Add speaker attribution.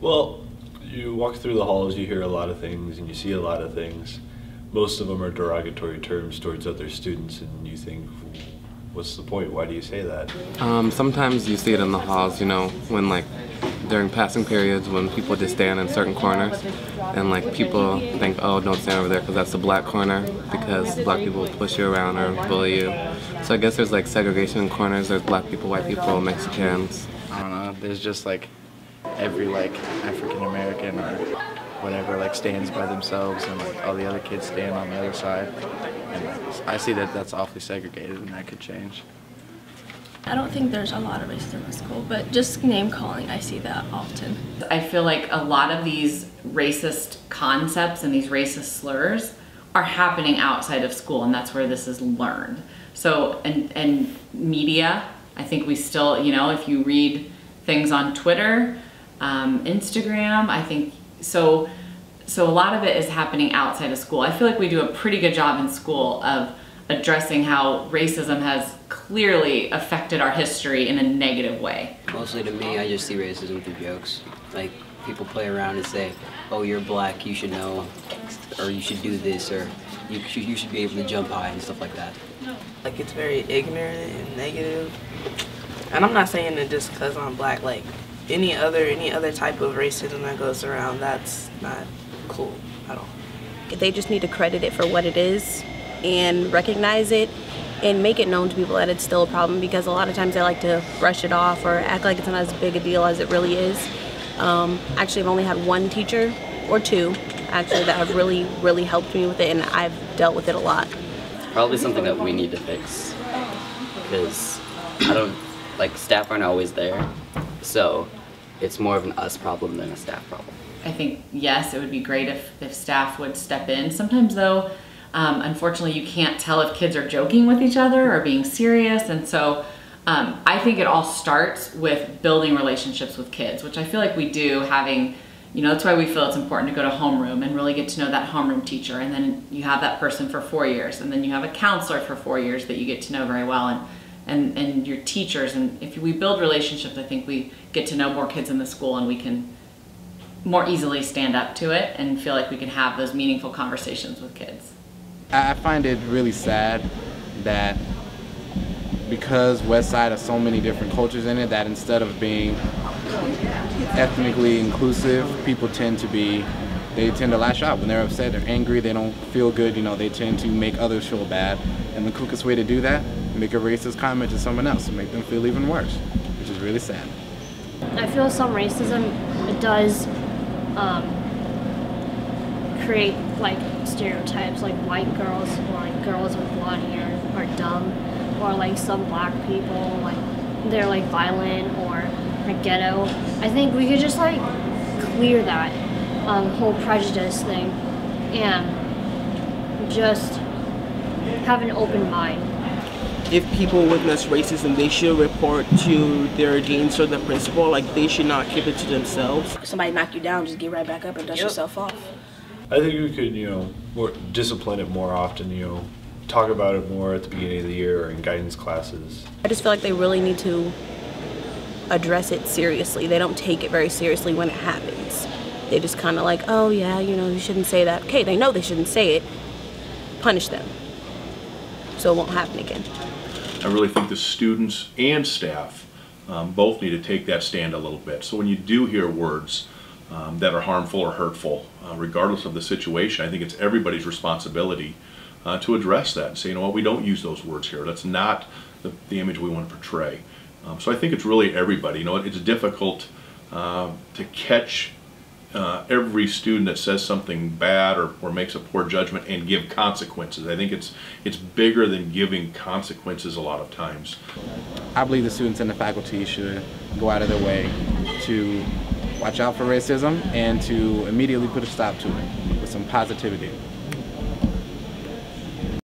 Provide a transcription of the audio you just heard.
Speaker 1: Well, you walk through the halls, you hear a lot of things, and you see a lot of things. Most of them are derogatory terms towards other students, and you think, what's the point? Why do you say that?
Speaker 2: Sometimes you see it in the halls, you know, when like during passing periods when people just stand in certain corners and like people think, oh, don't stand over there because that's the black corner because black people push you around or bully you. So I guess there's like segregation in corners. There's black people, white people, Mexicans.
Speaker 3: I don't know, there's just like every like African American or whatever like stands by themselves and like all the other kids stand on the other side. And like, I see that that's awfully segregated and that could change.
Speaker 4: I don't think there's a lot of racism in school, but just name calling, I see that often.
Speaker 5: I feel like a lot of these racist concepts and these racist slurs are happening outside of school, and that's where this is learned. So, and media, I think we still, you know, if you read things on Twitter, Instagram, I think, so a lot of it is happening outside of school. I feel like we do a pretty good job in school of addressing how racism has clearly affected our history in a negative way.
Speaker 6: Mostly to me, I just see racism through jokes. Like, people play around and say, oh, you're black, you should know, or you should do this, or you should be able to jump high and stuff like that.
Speaker 7: Like, it's very ignorant and negative. And I'm not saying it just because I'm black. Like, any other type of racism that goes around, that's not cool at all.
Speaker 8: They just need to credit it for what it is and recognize it and make it known to people that it's still a problem, because a lot of times they like to brush it off or act like it's not as big a deal as it really is. Actually, I've only had one teacher, or two, actually, that have really helped me with it, and I've dealt with it a lot.
Speaker 6: Probably something that we need to fix, because staff aren't always there, so it's more of an us problem than a staff problem.
Speaker 5: I think, yes, it would be great if staff would step in. Sometimes though, unfortunately you can't tell if kids are joking with each other or being serious, and so I think it all starts with building relationships with kids, which I feel like we do, having, you know, that's why we feel it's important to go to homeroom and really get to know that homeroom teacher, and then you have that person for 4 years, and then you have a counselor for 4 years that you get to know very well, and your teachers, and if we build relationships, I think we get to know more kids in the school, and we can more easily stand up to it and feel like we can have those meaningful conversations with kids.
Speaker 3: I find it really sad that because Westside has so many different cultures in it, that instead of being ethnically inclusive, people tend to lash out when they're upset, they're angry, they don't feel good, you know, they tend to make others feel bad. And the quickest way to do that, make a racist comment to someone else and make them feel even worse, which is really sad.
Speaker 9: I feel some racism, it does create like stereotypes, like white girls or like girls with blonde hair are dumb, or like some black people, like they're like violent or like ghetto. I think we could just like clear that whole prejudice thing and just have an open mind.
Speaker 7: If people witness racism, they should report to their deans or the principal. Like, they should not keep it to themselves.
Speaker 8: If somebody knock you down, just get right back up and dust yourself off.
Speaker 1: I think we could, you know, more discipline it more often, you know, talk about it more at the beginning of the year or in guidance classes.
Speaker 8: I just feel like they really need to address it seriously. They don't take it very seriously when it happens. They just kind of like, oh yeah, you know, you shouldn't say that. Okay, they know they shouldn't say it. Punish them so it won't happen again.
Speaker 10: I really think the students and staff both need to take that stand a little bit. So when you do hear words that are harmful or hurtful, regardless of the situation, I think it's everybody's responsibility to address that and say, you know what, we don't use those words here. That's not the image we want to portray. So I think it's really everybody. You know, it's difficult to catch every student that says something bad or makes a poor judgment and give consequences. I think it's bigger than giving consequences a lot of times.
Speaker 3: I believe the students and the faculty should go out of their way to watch out for racism and to immediately put a stop to it with some positivity.